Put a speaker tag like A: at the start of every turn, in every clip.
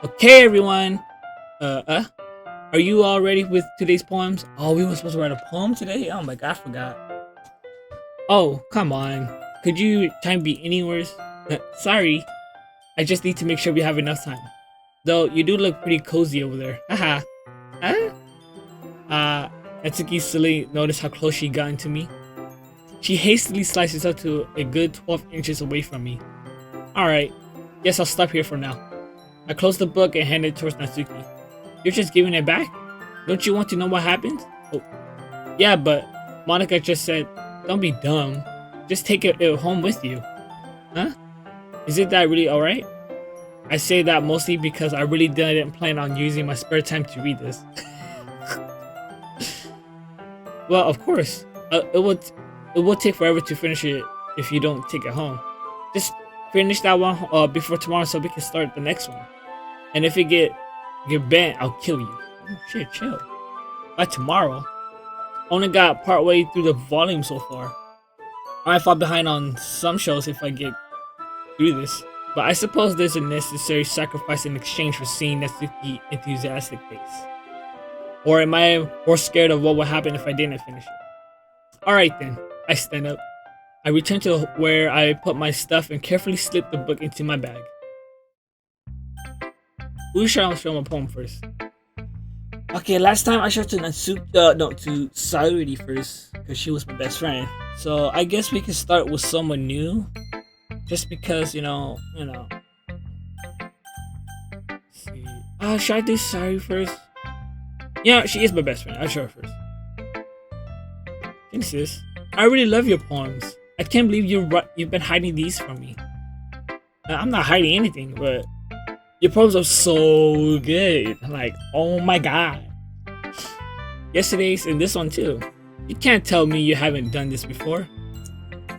A: Okay, everyone. Uh, uh, are you all ready with today's poems? Oh, we were supposed to write a poem today? Oh my god, I forgot. Oh, come on. Could you time be anywhere? Sorry. I just need to make sure we have enough time. Though, you do look pretty cozy over there. Haha. Huh? Natsuki silly noticed how close she got into me. She hastily slices up to a good 12 inches away from me. Alright, guess I'll stop here for now. I closed the book and handed it towards Natsuki. You're just giving it back? Don't you want to know what happened? Oh, yeah, but Monica just said, don't be dumb. Just take it home with you. Huh? Isn't that really alright? I say that mostly because I really didn't plan on using my spare time to read this. Well, of course. It would take forever to finish it if you don't take it home. Just finish that one before tomorrow so we can start the next one. And if it get bent, I'll kill you. Oh shit, chill. By tomorrow. Only got part way through the volume so far. I might fall behind on some shows if I get through this. But I suppose there's a necessary sacrifice in exchange for seeing Natsuki enthusiastic face. Or am I more scared of what would happen if I didn't finish it? Alright then, I stand up. I return to where I put my stuff and carefully slip the book into my bag. Who shall I show my poem first? Okay, last time I showed to to Sayuri first, because she was my best friend. So I guess we can start with someone new. Just because, you know. Let's see. Should I do Sayuri first? Yeah, she is my best friend. I'll show her first. Genesis, I really love your poems. I can't believe you've been hiding these from me. Now, I'm not hiding anything, but your poems are so good. Like, oh my god. Yesterday's and this one too. You can't tell me you haven't done this before.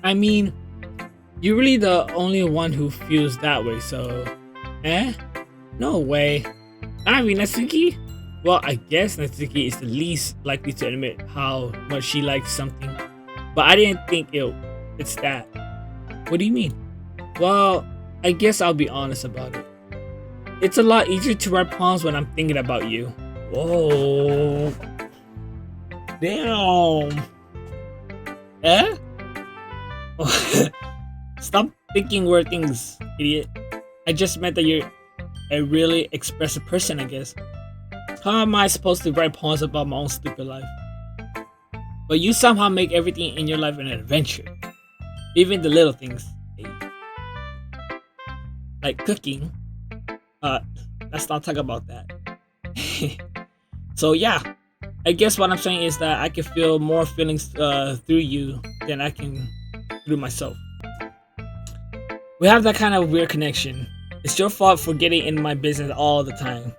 A: I mean, you're really the only one who feels that way, so... No way. I mean, Natsuki? Well, I guess Natsuki is the least likely to admit how much she likes something. But I didn't think it's that. What do you mean? Well, I guess I'll be honest about it. It's a lot easier to write poems when I'm thinking about you. Whoa. Damn. Eh? Stop thinking weird things, idiot. I just meant that you're a really expressive person, I guess. How am I supposed to write poems about my own stupid life? But you somehow make everything in your life an adventure. Even the little things. Like cooking. Let's not talk about that. So yeah, I guess what I'm saying is that I can feel more feelings through you than I can through myself. We have that kind of weird connection. It's your fault for getting in my business all the time.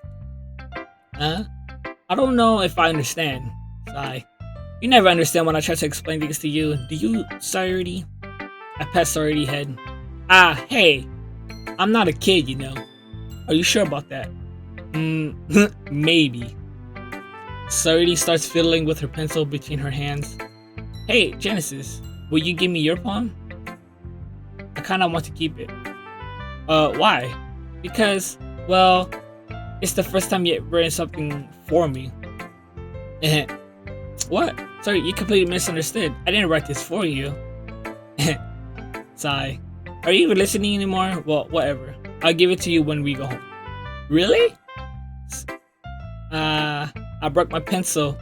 A: Huh? I don't know if I understand. Sigh. You never understand when I try to explain things to you. Do you, Sayuri? I pat Sayuri's head. Hey. I'm not a kid, you know. Are you sure about that? Maybe. Sayuri starts fiddling with her pencil between her hands. Hey, Genesis, will you give me your poem? I kinda want to keep it. Why? Because, well, it's the first time you've written something for me. What? Sorry, you completely misunderstood. I didn't write this for you. Sigh. Are you even listening anymore? Well, whatever. I'll give it to you when we go home. Really? I broke my pencil.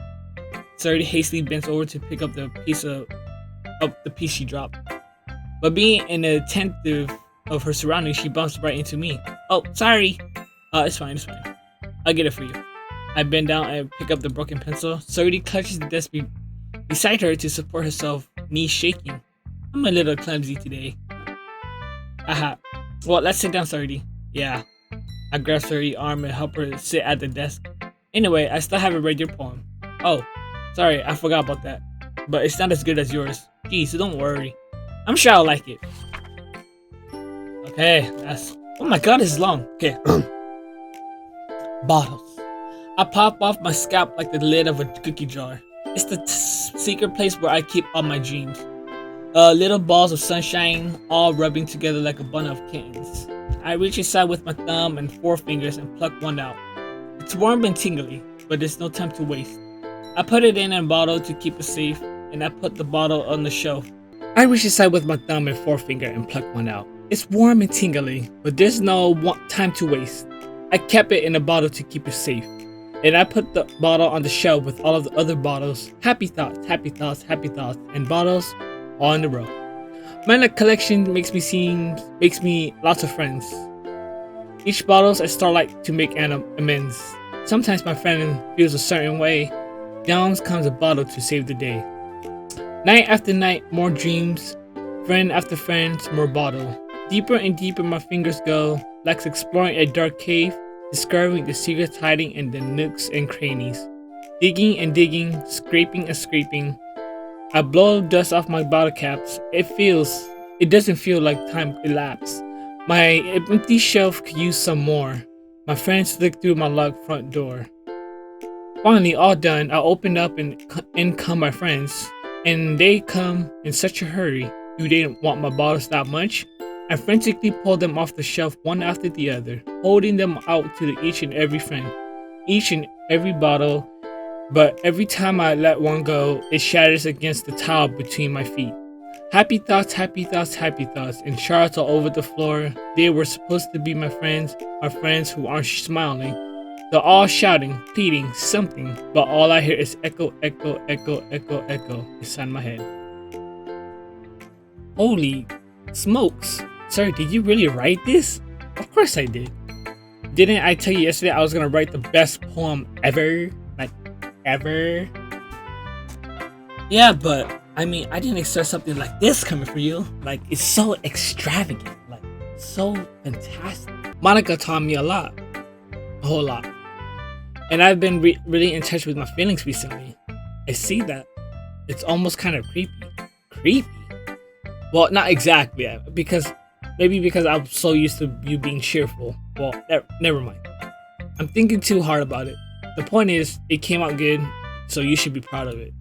A: Sayuri hastily bends over to pick up the piece she dropped. But being inattentive of her surroundings, she bumps right into me. Oh, sorry. It's fine. I'll get it for you. I bend down and pick up the broken pencil. Sayuri clutches the desk beside her to support herself, knees shaking. I'm a little clumsy today. Aha. Well, let's sit down, Sayuri. Yeah. I grab Sayuri's arm and help her sit at the desk. Anyway, I still haven't read your poem. Oh, sorry, I forgot about that. But it's not as good as yours. Geez, so don't worry. I'm sure I'll like it. Okay, that's... Oh my god, this is long. Okay. Bottles. I pop off my scalp like the lid of a cookie jar. It's the secret place where I keep all my dreams. Little balls of sunshine, all rubbing together like a bundle of kittens. I reach inside with my thumb and forefingers and pluck one out. It's warm and tingly, but there's no time to waste. I put it in a bottle to keep it safe, and I put the bottle on the shelf. I reach inside with my thumb and forefinger and pluck one out. It's warm and tingly, but there's no time to waste. I kept it in a bottle to keep it safe, and I put the bottle on the shelf with all of the other bottles. Happy thoughts, happy thoughts, happy thoughts, and bottles all in a row. My collection makes me lots of friends. Each bottles I start like to make amends. Sometimes my friend feels a certain way. Down comes a bottle to save the day. Night after night, more dreams. Friend after friend, more bottle. Deeper and deeper my fingers go, like exploring a dark cave, discovering the secrets hiding in the nooks and crannies. Digging and digging, scraping and scraping. I blow dust off my bottle caps. It doesn't feel like time elapsed. My empty shelf could use some more. My friends look through my locked front door. Finally, all done, I open up and in come my friends. And they come in such a hurry. Do they want my bottles that much? I frantically pull them off the shelf one after the other, holding them out to each and every friend, each and every bottle. But every time I let one go, it shatters against the tile between my feet. Happy thoughts, happy thoughts, happy thoughts, and shards all over the floor. They were supposed to be my friends who aren't smiling. They're all shouting, pleading, something, but all I hear is echo, echo, echo, echo, echo inside my head. Holy smokes. Sir, did you really write this? Of course I did. Didn't I tell you yesterday I was gonna write the best poem ever? Like, ever? Yeah, but, I mean, I didn't expect something like this coming from you. Like, it's so extravagant. Like, so fantastic. Monica taught me a lot. A whole lot. And I've been really in touch with my feelings recently. I see that. It's almost kind of creepy. Creepy? Well, not exactly, because I'm so used to you being cheerful. Well, never mind. I'm thinking too hard about it. The point is, it came out good, so you should be proud of it.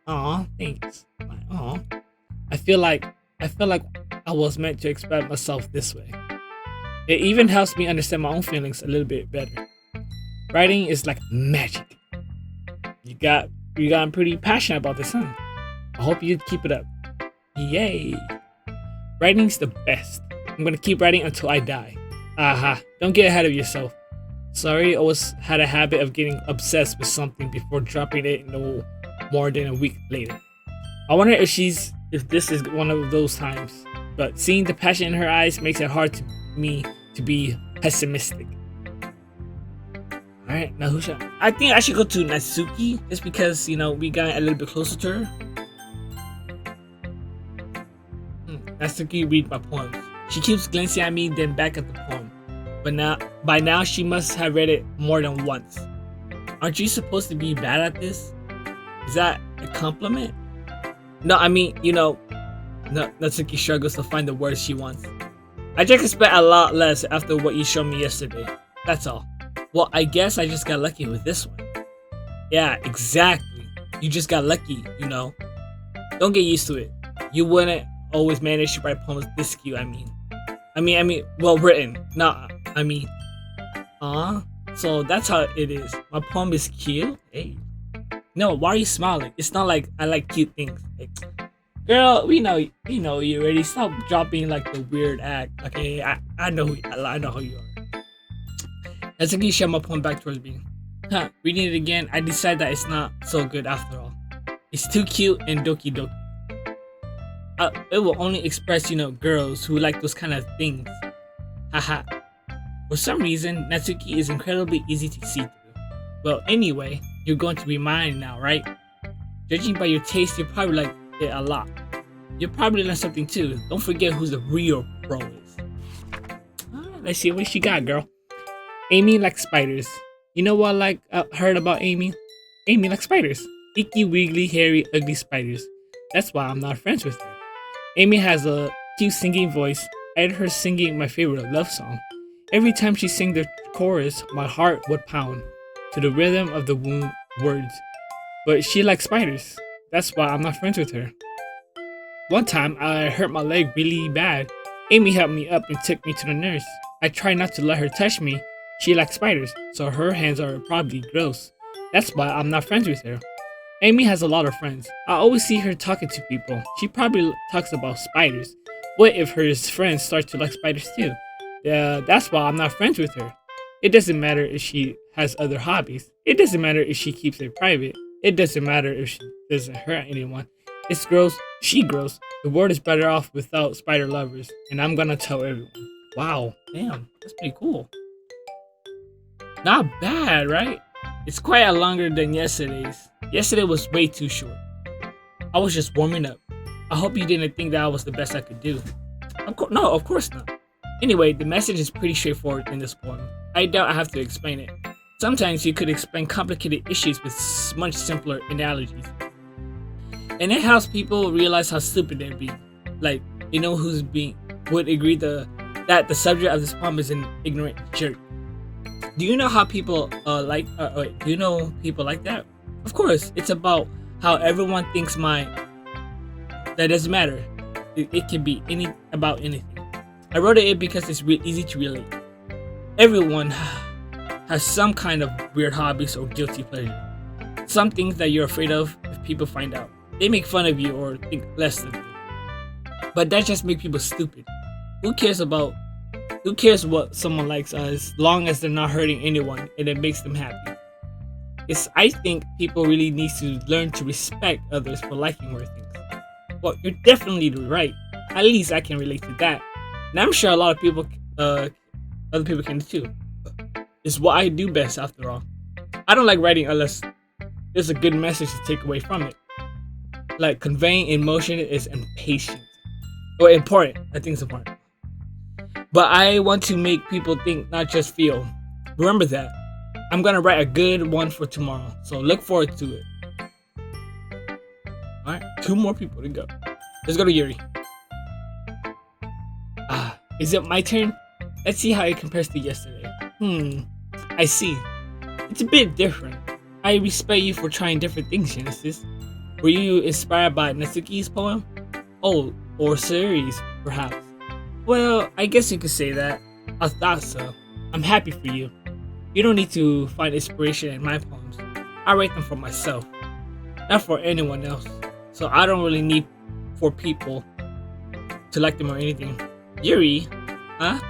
A: Aw, thanks. Aw. I feel like I was meant to express myself this way. It even helps me understand my own feelings a little bit better. Writing is like magic. You got pretty passionate about this, huh? I hope you keep it up. Yay! Writing's the best. I'm gonna keep writing until I die. Aha, don't get ahead of yourself. Sorry, I always had a habit of getting obsessed with something before dropping it no more than a week later. I wonder if this is one of those times. But seeing the passion in her eyes makes it hard to me to be pessimistic. Alright, now I think I should go to Natsuki just because, we got a little bit closer to her. Natsuki read my poems. She keeps glancing at me, then back at the poem. But by now, she must have read it more than once. Aren't you supposed to be bad at this? Is that a compliment? No, I mean, Natsuki struggles to find the words she wants. I just expect a lot less after what you showed me yesterday. That's all. Well, I guess I just got lucky with this one. Yeah, exactly. You just got lucky, Don't get used to it. You wouldn't always manage to write poems this cute, I mean, well written. So that's how it is. My poem is cute? Hey. No, why are you smiling? It's not like I like cute things. Like, girl, we know you already. Stop dropping like the weird act. Okay, I know how you are. Let's again share my poem back towards me. Reading it again, I decide that it's not so good after all. It's too cute and Doki Doki. It will only express, girls who like those kind of things. Haha. For some reason, Natsuki is incredibly easy to see through. Well, anyway, you're going to be mine now, right? Judging by your taste, you probably like it a lot. You'll probably learn something too. Don't forget who the real pro is. Let's see what she got, girl. Amy likes spiders. You know what I heard about Amy? Amy likes spiders. Icky, wiggly, hairy, ugly spiders. That's why I'm not friends with her. Amy has a cute singing voice. I heard her singing my favorite love song. Every time she sang the chorus, my heart would pound to the rhythm of the words. But she likes spiders. That's why I'm not friends with her. One time, I hurt my leg really bad. Amy helped me up and took me to the nurse. I try not to let her touch me. She likes spiders, so her hands are probably gross. That's why I'm not friends with her. Amy has a lot of friends. I always see her talking to people. She probably talks about spiders. What if her friends start to like spiders too? Yeah, that's why I'm not friends with her. It doesn't matter if she has other hobbies. It doesn't matter if she keeps it private. It doesn't matter if she doesn't hurt anyone. It's gross. She grows. The world is better off without spider lovers, and I'm gonna tell everyone. Wow, damn, that's pretty cool. Not bad, right? It's quite a longer than yesterday's. Yesterday was way too short. I was just warming up. I hope you didn't think that was the best I could do. No, of course not. Anyway, the message is pretty straightforward in this poem. I doubt I have to explain it. Sometimes you could explain complicated issues with much simpler analogies. And it helps people realize how stupid they're being. Like, would agree that the subject of this poem is an ignorant jerk. Do you know how people do you know people like that? Of course, it's about how everyone thinks that doesn't matter. It can be about anything. I wrote it because it's easy to relate. Everyone has some kind of weird hobbies or guilty pleasure. Some things that you're afraid of if people find out. They make fun of you or think less of you. But that just makes people stupid. Who cares what someone likes as long as they're not hurting anyone and it makes them happy? I think people really need to learn to respect others for liking weird things. Well, you're definitely right. At least I can relate to that. And I'm sure a lot of people, other people can too. It's what I do best after all. I don't like writing unless there's a good message to take away from it. Like conveying emotion is impatient. Or important. I think it's important. But I want to make people think, not just feel. Remember that. I'm gonna write a good one for tomorrow, so look forward to it. Alright, 2 more people to go. Let's go to Yuri. Is it my turn? Let's see how it compares to yesterday. I see. It's a bit different. I respect you for trying different things, Genesis. Were you inspired by Natsuki's poem? Oh, or series, perhaps. Well, I guess you could say that. I thought so. I'm happy for you. You don't need to find inspiration in my poems. I write them for myself, not for anyone else. So I don't really need for people to like them or anything. Yuri? Huh?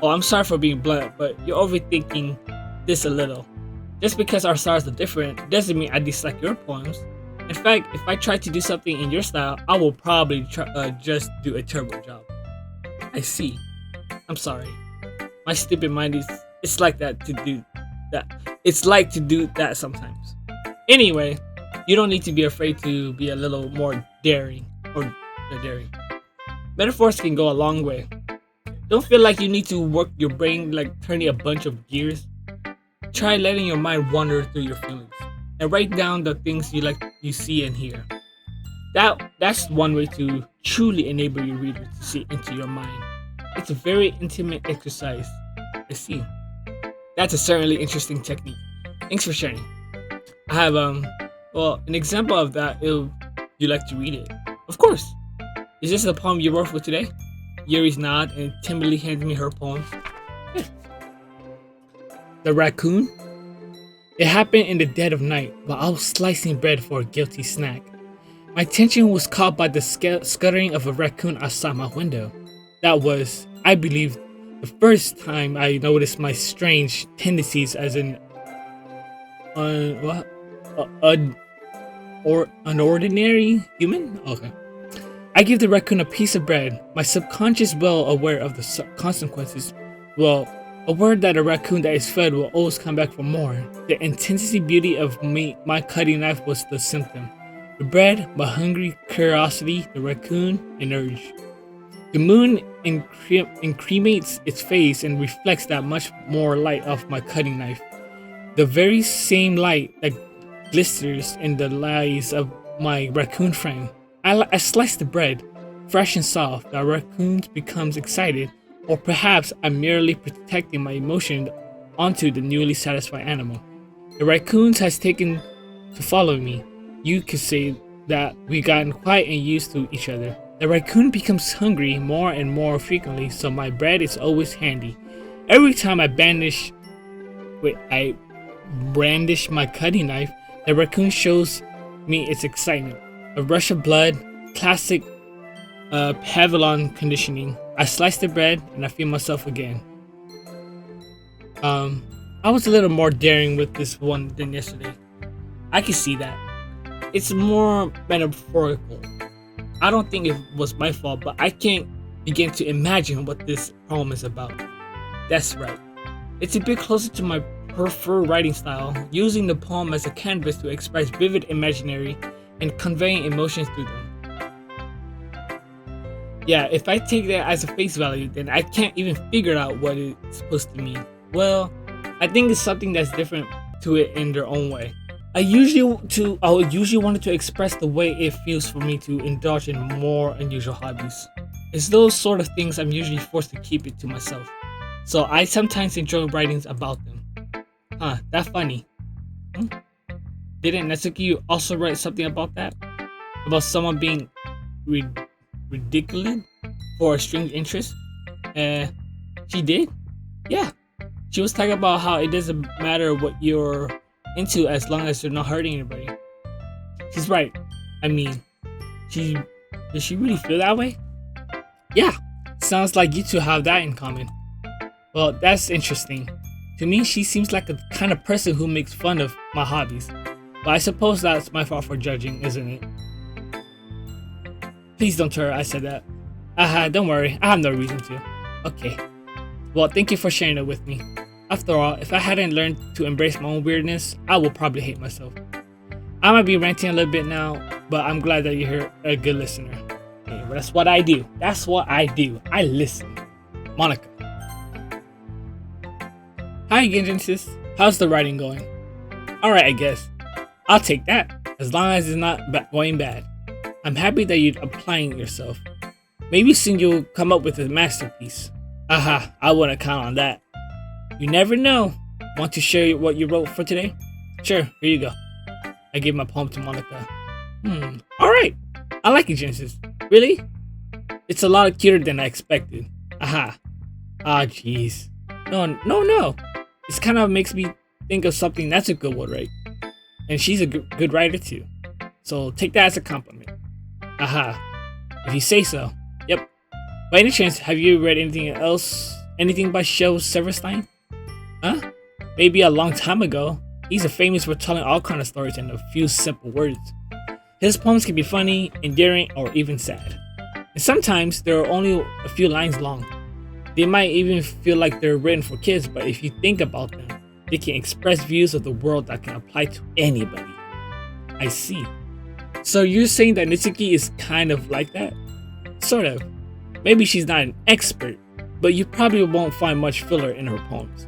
A: Oh, I'm sorry for being blunt, but you're overthinking this a little. Just because our styles are different doesn't mean I dislike your poems. In fact, if I try to do something in your style, I will probably just do a terrible job. I see. I'm sorry. My stupid mind it's like that to do that. It's like to do that sometimes. Anyway, you don't need to be afraid to be a little more daring. Metaphors can go a long way. Don't feel like you need to work your brain like turning a bunch of gears. Try letting your mind wander through your feelings and write down the things you see and hear. That's one way to truly enable your reader to see into your mind. It's a very intimate exercise. I see. That's a certainly interesting technique. Thanks for sharing. I have an example of that if you like to read it. Of course. Is this the poem you wrote for today? Yuri's nod and timidly hands me her poem. Yeah. The raccoon? It happened in the dead of night while I was slicing bread for a guilty snack. My attention was caught by the scuttering of a raccoon outside my window. That was, I believe, the first time I noticed my strange tendencies as an unordinary human? Okay. I give the raccoon a piece of bread, my subconscious well aware of the consequences. Well, aware that a raccoon that is fed will always come back for more. The intensity beauty of my cutting knife was the symptom. The bread, my hungry curiosity, the raccoon, an urge. The moon incremates its face and reflects that much more light off my cutting knife. The very same light that glisters in the eyes of my raccoon friend. I slice the bread, fresh and soft. The raccoon becomes excited, or perhaps I'm merely protecting my emotion onto the newly satisfied animal. The raccoon has taken to follow me. You could say that we've gotten quiet and used to each other. The raccoon becomes hungry more and more frequently, so my bread is always handy. Every time I brandish my cutting knife, the raccoon shows me its excitement. A rush of blood, classic Pavlov conditioning. I slice the bread and I feel myself again. I was a little more daring with this one than yesterday. I can see that. It's more metaphorical. I don't think it was my fault, but I can't begin to imagine what this poem is about. That's right. It's a bit closer to my preferred writing style, using the poem as a canvas to express vivid imaginary and conveying emotions through them. Yeah, if I take that as a face value, then I can't even figure out what it's supposed to mean. Well, I think it's something that's different to it in their own way. I usually wanted to express the way it feels for me to indulge in more unusual hobbies. It's those sort of things I'm usually forced to keep it to myself. So I sometimes enjoy writings about them. Huh, that's funny. Didn't Natsuki also write something about that? About someone being ridiculous for a strange interest? She did? Yeah. She was talking about how it doesn't matter what you're into as long as you're not hurting anybody. She's right. I mean, does she really feel that way? Yeah. Sounds like you two have that in common. Well, that's interesting. To me, she seems like the kind of person who makes fun of my hobbies. But I suppose that's my fault for judging, isn't it? Please don't tell her I said that. Don't worry. I have no reason to. Okay. Well, thank you for sharing it with me. After all, if I hadn't learned to embrace my own weirdness, I would probably hate myself. I might be ranting a little bit now, but I'm glad that you're a good listener. Okay, well, that's what I do. That's what I do. I listen. Monica. Hi, Gengenesis. How's the writing going? Alright, I guess. I'll take that, as long as it's not going bad. I'm happy that you're applying yourself. Maybe soon you'll come up with a masterpiece. I wouldn't count on that. You never know. Want to share what you wrote for today? Sure, here you go. I gave my poem to Monica. Alright. I like it, Genesis. Really? It's a lot cuter than I expected. Jeez. No. This kind of makes me think of something that's a good one, right? And she's a good writer too. So take that as a compliment. If you say so. Yep. By any chance, have you read anything else? Anything by Shel Silverstein? Huh? Maybe a long time ago. He's famous for telling all kinds of stories in a few simple words. His poems can be funny, endearing, or even sad. And sometimes they're only a few lines long. They might even feel like they're written for kids, but if you think about them, they can express views of the world that can apply to anybody. I see. So you're saying that Natsuki is kind of like that? Sort of. Maybe she's not an expert, but you probably won't find much filler in her poems.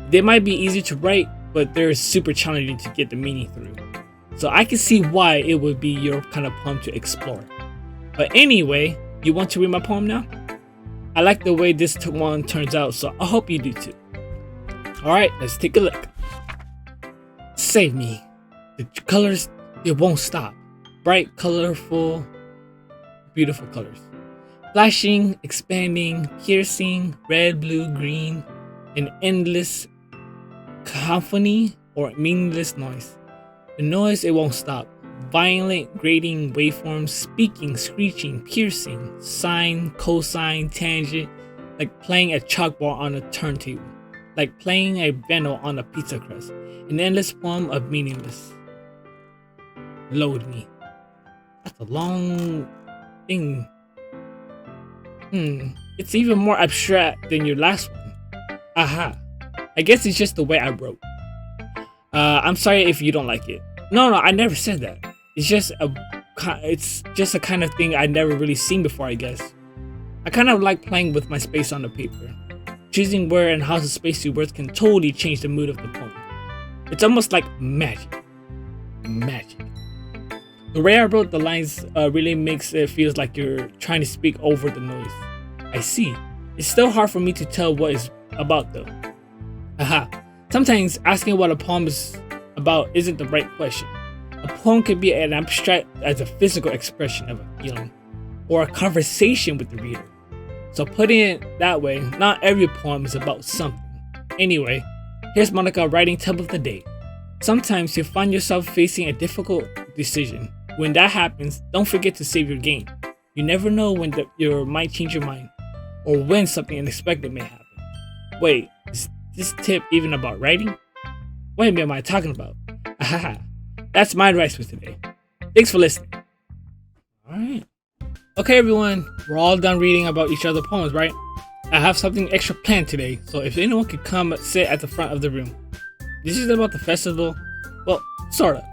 A: They might be easy to write, but they're super challenging to get the meaning through. So I can see why it would be your kind of poem to explore. But anyway, you want to read my poem now? I like the way this one turns out, so I hope you do too. Alright, let's take a look. Save me. The colors, it won't stop. Bright, colorful, beautiful colors. Flashing, expanding, piercing, red, blue, green, an endless cacophony or meaningless noise. The noise, it won't stop. Violent, grating waveforms, speaking, screeching, piercing, sine, cosine, tangent, like playing a chalkboard on a turntable, like playing a beno on a pizza crust, an endless poem of meaningless. Load me. That's a long thing. It's even more abstract than your last one. I guess it's just the way I wrote. I'm sorry if you don't like it. No, I never said that. It's just a kind of thing I'd never really seen before, I guess. I kind of like playing with my space on the paper. Choosing where and how to space your words can totally change the mood of the poem. It's almost like magic. The way I wrote the lines really makes it feels like you're trying to speak over the noise. I see. It's still hard for me to tell what it's about though. Sometimes asking what a poem is about isn't the right question. A poem could be an abstract as a physical expression of a feeling, or a conversation with the reader. So putting it that way, not every poem is about something. Anyway, here's Monica writing tip of the day. Sometimes you find yourself facing a difficult decision. When that happens, don't forget to save your game. You never know when you might change your mind, or when something unexpected may happen. Wait, is this tip even about writing? What am I talking about? Ahaha. That's my advice for today. Thanks for listening. Alright. Okay everyone, we're all done reading about each other's poems, right? I have something extra planned today, so if anyone could come sit at the front of the room. This is about the festival. Well, sorta.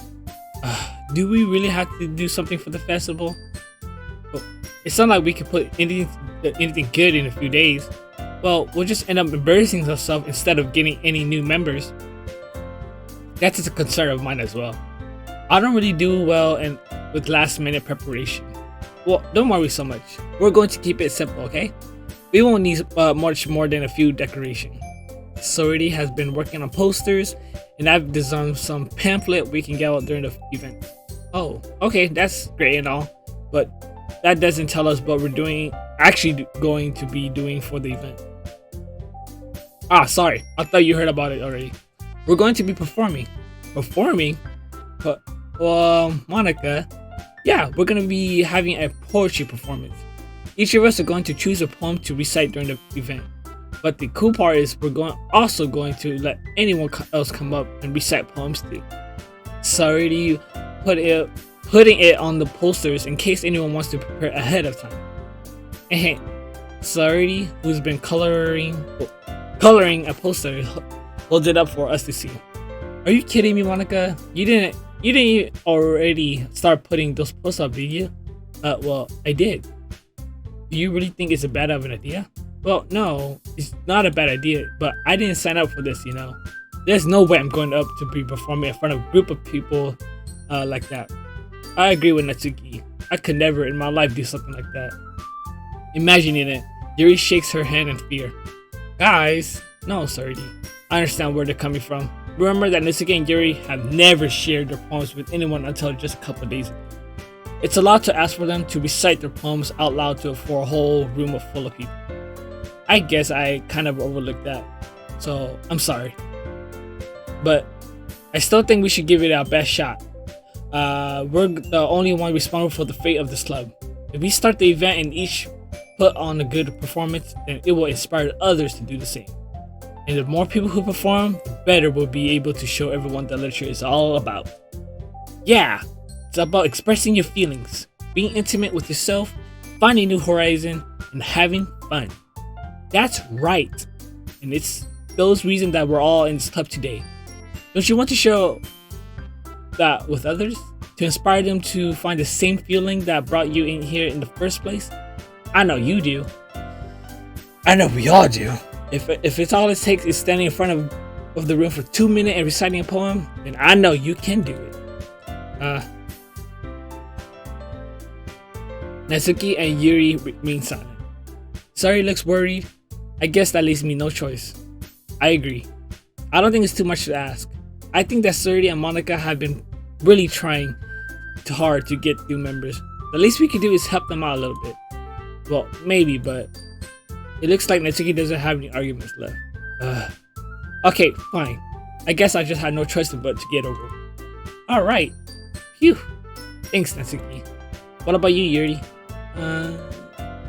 A: Do we really have to do something for the festival? Well, it's not like we could put anything good in a few days. Well, we'll just end up embarrassing ourselves instead of getting any new members. That's just a concern of mine as well. I don't really do well with last minute preparation. Well, don't worry so much. We're going to keep it simple, okay? We won't need much more than a few decorations. Sorority has been working on posters, and I've designed some pamphlet we can get out during the event. Oh, okay, that's great and all, but that doesn't tell us what we're actually going to be doing for the event. Ah, sorry, I thought you heard about it already. We're going to be performing. Performing? But, well, Monica, yeah, we're going to be having a poetry performance. Each of us are going to choose a poem to recite during the event. But the cool part is we're also going to let anyone else come up and recite poems too. Sorry, putting it on the posters in case anyone wants to prepare ahead of time. And Sorry, who's been coloring a poster, holds it up for us to see. Are you kidding me, Monica? You didn't already start putting those posts up, did you? Well, I did. Do you really think it's a bad of an idea? Well, no, it's not a bad idea, but I didn't sign up for this, you know. There's no way I'm going up to be performing in front of a group of people like that. I agree with Natsuki. I could never in my life do something like that. Imagining it, Yuri shakes her hand in fear. Guys, no, Sardi. I understand where they're coming from. Remember that Natsuki and Yuri have never shared their poems with anyone until just a couple of days ago. It's a lot to ask for them to recite their poems out loud for a whole room full of people. I guess I kind of overlooked that, so I'm sorry. But I still think we should give it our best shot. We're the only one responsible for the fate of this club. If we start the event and each put on a good performance, then it will inspire others to do the same. And the more people who perform, the better we'll be able to show everyone that literature is all about. Yeah, it's about expressing your feelings, being intimate with yourself, finding new horizons, and having fun. That's right. And it's those reasons that we're all in this club today. Don't you want to show that with others? To inspire them to find the same feeling that brought you in here in the first place? I know you do. I know we all do. If it's all it takes is standing in front of the room for 2 minutes and reciting a poem, then I know you can do it. Natsuki and Yuri remain silent. Sari looks worried. I guess that leaves me no choice. I agree. I don't think it's too much to ask. I think that Sari and Monica have been really trying too hard to get new members. The least we can do is help them out a little bit. Well, maybe, but it looks like Natsuki doesn't have any arguments left. Okay, fine. I guess I just had no choice but to get over it. Alright. Phew. Thanks, Natsuki. What about you, Yuri?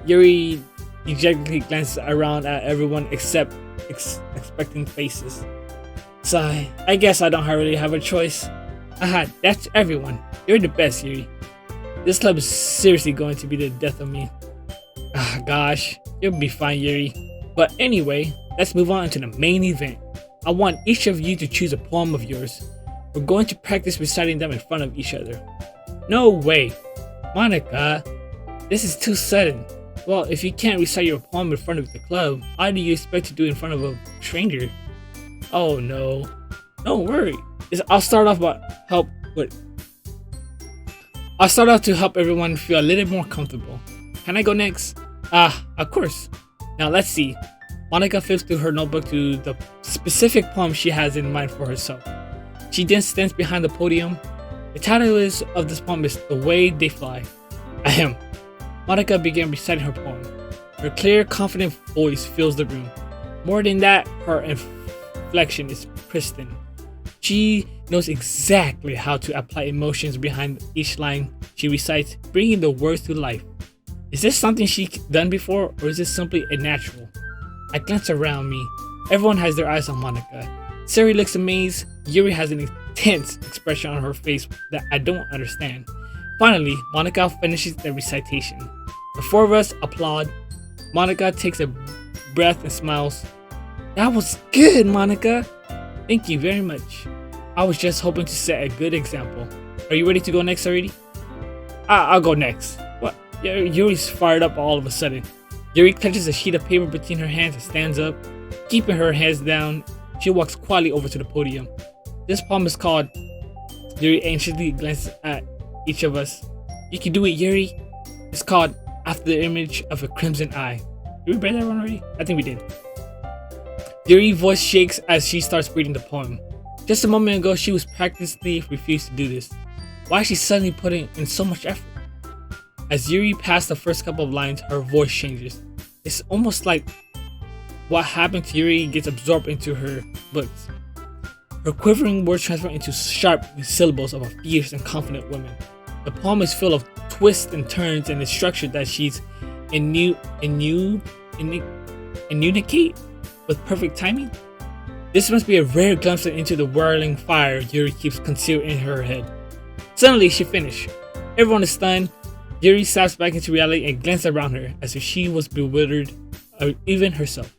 A: Yuri dejectedly glances around at everyone except expecting faces. Sigh. I guess I don't really have a choice. Aha, that's everyone. You're the best, Yuri. This club is seriously going to be the death of me. Ah, gosh. You'll be fine, Yuri. But anyway, let's move on to the main event. I want each of you to choose a poem of yours. We're going to practice reciting them in front of each other. No way. Monica, this is too sudden. Well, if you can't recite your poem in front of the club, how do you expect to do it in front of a stranger? Oh no. Don't worry. I'll start off to help everyone feel a little more comfortable. Can I go next? Of course. Now let's see. Monica flips through her notebook to the specific poem she has in mind for herself. She then stands behind the podium. The title of this poem is The Way They Fly. Ahem. Monica began reciting her poem. Her clear, confident voice fills the room. More than that, her inflection is pristine. She knows exactly how to apply emotions behind each line she recites, bringing the words to life. Is this something she's done before, or is this simply a natural? I glance around me. Everyone has their eyes on Monica. Sari looks amazed. Yuri has an intense expression on her face that I don't understand. Finally, Monica finishes the recitation. The four of us applaud. Monica takes a breath and smiles. That was good, Monica. Thank you very much. I was just hoping to set a good example. Are you ready to go next already? I'll go next. What? Yuri's fired up all of a sudden. Yuri clutches a sheet of paper between her hands and stands up. Keeping her hands down, she walks quietly over to the podium. This poem is called... Yuri anxiously glances at each of us. You can do it, Yuri. It's called After the Image of a Crimson Eye. Did we read that one already? I think we did. Yuri's voice shakes as she starts reading the poem. Just a moment ago, she was practically refused to do this. Why is she suddenly putting in so much effort? As Yuri passed the first couple of lines, her voice changes. It's almost like what happened to Yuri gets absorbed into her books. Her quivering words transform into sharp syllables of a fierce and confident woman. The poem is full of twists and turns and is structured that she's communicate with perfect timing. This must be a rare glimpse into the whirling fire Yuri keeps concealed in her head. Suddenly, she finished. Everyone is stunned. Yuri snaps back into reality and glances around her as if she was bewildered, or even herself.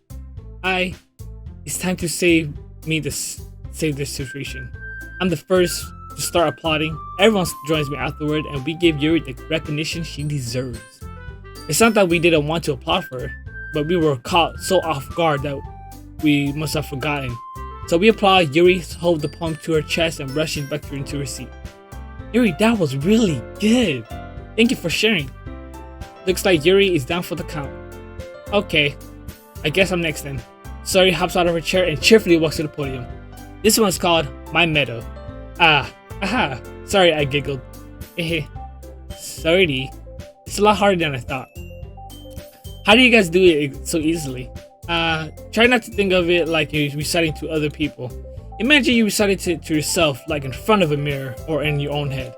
A: It's time to save this situation. I'm the first to start applauding. Everyone joins me afterward, and we give Yuri the recognition she deserves. It's not that we didn't want to applaud for her, but we were caught so off guard that we must have forgotten. So we applaud. Yuri holds the poem to her chest and rushes back into her seat. Yuri, that was really good. Thank you for sharing. Looks like Yuri is down for the count. Okay, I guess I'm next then. Sari hops out of her chair and cheerfully walks to the podium. This one's called My Meadow. Aha. Sorry, I giggled. Sorry, it's a lot harder than I thought. How do you guys do it so easily? Try not to think of it like you're reciting to other people. Imagine you recited it to yourself, like in front of a mirror or in your own head.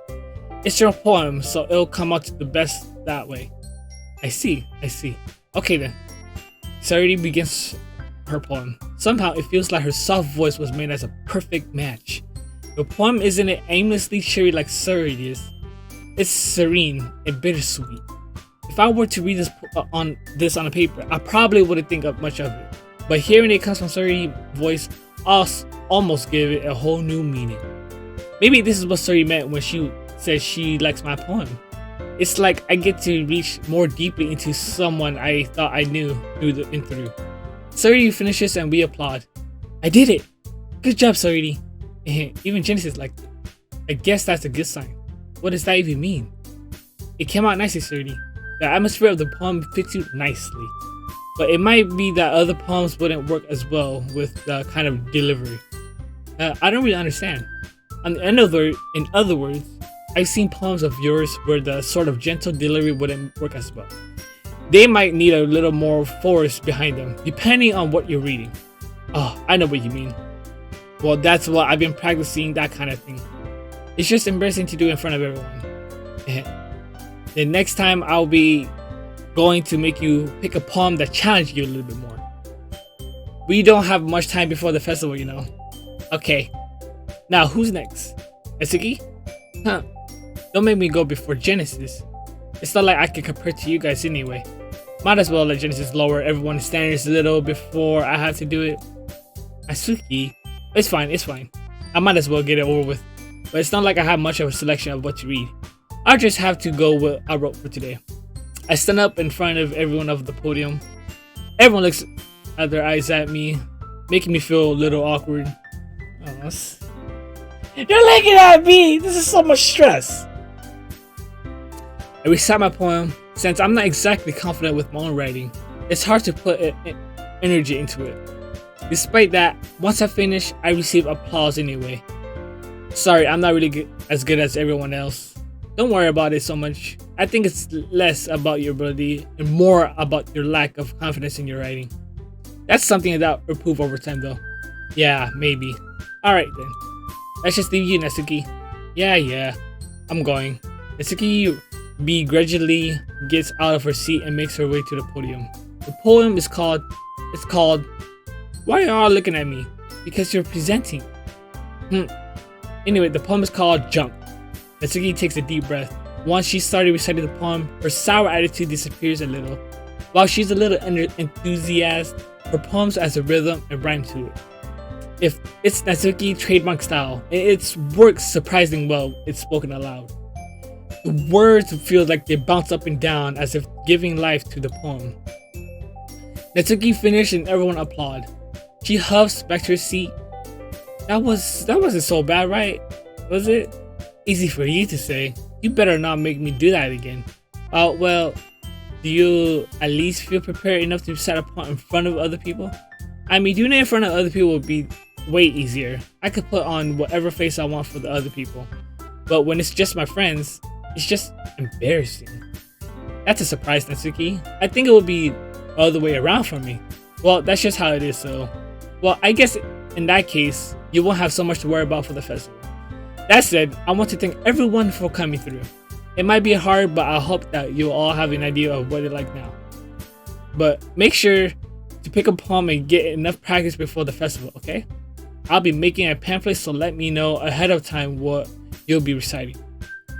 A: It's your poem, so it'll come out the best that way. I see. Okay then. Sari begins her poem. Somehow it feels like her soft voice was made as a perfect match. The poem isn't aimlessly cheery like Sari is. It's serene and bittersweet. If I were to read this on a paper, I probably wouldn't think of much of it. But hearing it comes from Sari's voice almost gave it a whole new meaning. Maybe this is what Sari meant when she said she likes my poem. It's like I get to reach more deeply into someone I thought I knew through and through. Sari finishes and we applaud. I did it! Good job, Sari. Even Genesis liked it. I guess that's a good sign. What does that even mean? It came out nicely, Sari. The atmosphere of the poem fits you nicely. But it might be that other poems wouldn't work as well with the kind of delivery. I don't really understand. In other words, I've seen poems of yours where the sort of gentle delivery wouldn't work as well. They might need a little more force behind them, depending on what you're reading. Oh, I know what you mean. Well, that's what I've been practicing, that kind of thing. It's just embarrassing to do in front of everyone. The next time I'll be going to make you pick a poem that challenges you a little bit more. We don't have much time before the festival, you know. Okay, now who's next? Etsuki? Huh. Don't make me go before Genesis. It's not like I can compare to you guys anyway. Might as well let Genesis lower everyone's standards a little before I have to do it. Atsuki? It's fine. I might as well get it over with. But it's not like I have much of a selection of what to read. I'll just have to go with what I wrote for today. I stand up in front of everyone of the podium. Everyone looks at their eyes at me, making me feel a little awkward. Oh, you're looking at me! This is so much stress! I recite my poem. Since I'm not exactly confident with my own writing, it's hard to put energy into it. Despite that, once I finish, I receive applause anyway. Sorry, I'm not really as good as everyone else. Don't worry about it so much. I think it's less about your ability and more about your lack of confidence in your writing. That's something that will improve over time though. Yeah, maybe. Alright then. Let's just leave you, Natsuki. Yeah. I'm going. Natsuki begrudgingly gets out of her seat and makes her way to the podium. The poem is called... Why are you all looking at me? Because you're presenting. Anyway, the poem is called Jump. Natsuki takes a deep breath. Once she started reciting the poem, her sour attitude disappears a little. While she's a little enthusiastic, her poems has a rhythm and rhyme to it. If it's Natsuki trademark style, it works surprisingly well. It's spoken aloud. The words feel like they bounce up and down as if giving life to the poem. Natsuki finished and everyone applauded. She huffs back to her seat. That wasn't so bad, right? Was it? Easy for you to say. You better not make me do that again. Well, do you at least feel prepared enough to recite a poem in front of other people? I mean, doing it in front of other people would be way easier. I could put on whatever face I want for the other people. But when it's just my friends, it's just embarrassing. That's a surprise, Natsuki. I think it would be all the way around for me. Well, that's just how it is, so... Well, I guess in that case, you won't have so much to worry about for the festival. That said, I want to thank everyone for coming through. It might be hard, but I hope that you'll all have an idea of what it's like now. But make sure to pick a poem and get enough practice before the festival, okay? I'll be making a pamphlet, so let me know ahead of time what you'll be reciting.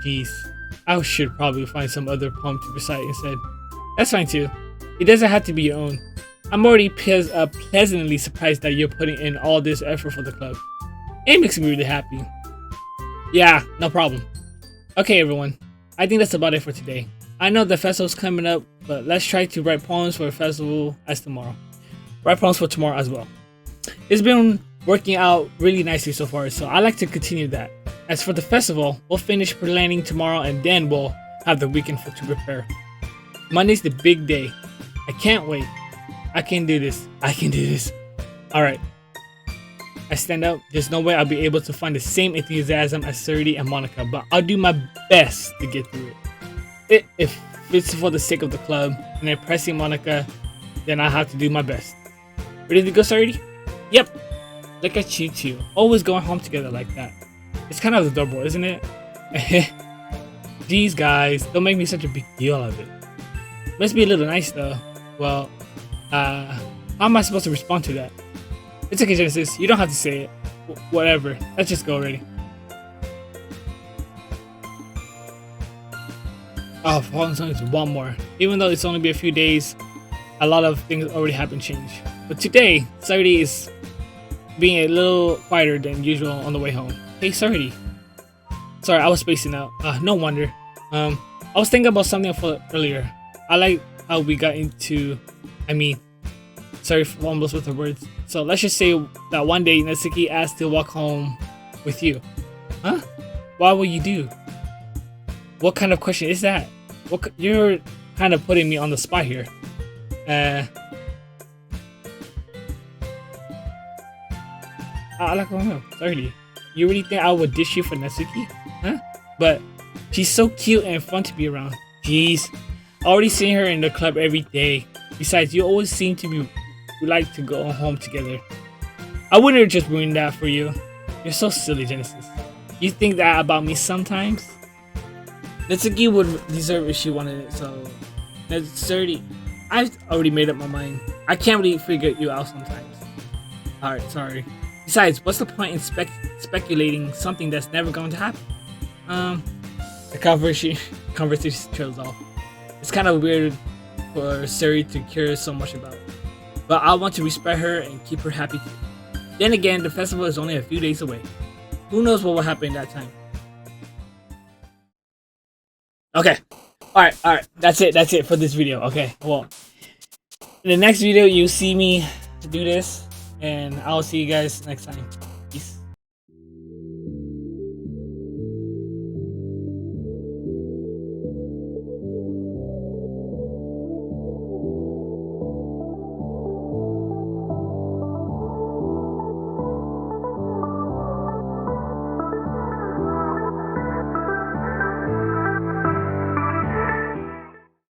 A: Jeez, I should probably find some other poem to recite instead. That's fine too. It doesn't have to be your own. I'm already pleasantly surprised that you're putting in all this effort for the club. It makes me really happy. Yeah, no problem. Okay everyone, I think that's about it for today. I know the festival's coming up, but let's try to write poems for the festival as tomorrow. Write poems for tomorrow as well. It's been working out really nicely so far, so I like to continue that. As for the festival, we'll finish planning tomorrow and then we'll have the weekend to prepare. Monday's the big day. I can't wait. I can do this. Alright. I stand up. There's no way I'll be able to find the same enthusiasm as Surdy and Monica, but I'll do my best to get through it. If it's for the sake of the club and impressing Monica, then I have to do my best. Ready to go, Surdy? Yep. Look at you two, always going home together like that. It's kind of adorable, isn't it? Jeez guys, don't make me such a big deal of it. Must be a little nice though. Well, how am I supposed to respond to that? It's okay, Genesis, you don't have to say it. Whatever, let's just go already. Oh, Fallen Song is one more. Even though it's only been a few days, a lot of things already have been changed. But today, Sardi is being a little quieter than usual on the way home. Hey, Sardi. Sorry, I was spacing out. No wonder. I was thinking about something earlier. I like how we got into... sorry for almost with the words. So let's just say that one day Natsuki asked to walk home with you. Huh? Why would you do? What kind of question is that? You're kind of putting me on the spot here. I like sorry. You really think I would dish you for Natsuki? Huh? But she's so cute and fun to be around. Jeez. I already seen her in the club every day. Besides, you always seem to be like to go home together. I wouldn't just ruin that for you. You're so silly, Genesis. You think that about me sometimes? Natsuki would deserve if she wanted it, so that's 30. I've already made up my mind. I can't really figure you out sometimes. Alright, sorry. Besides, what's the point in speculating something that's never going to happen? The conversation trails off. It's kind of weird for Suri to care so much about. But I want to respect her and keep her happy too. Then again, the festival is only a few days away. Who knows what will happen in that time? Okay. Alright. That's it for this video. Okay, well. In the next video, you'll see me do this. And I'll see you guys next time.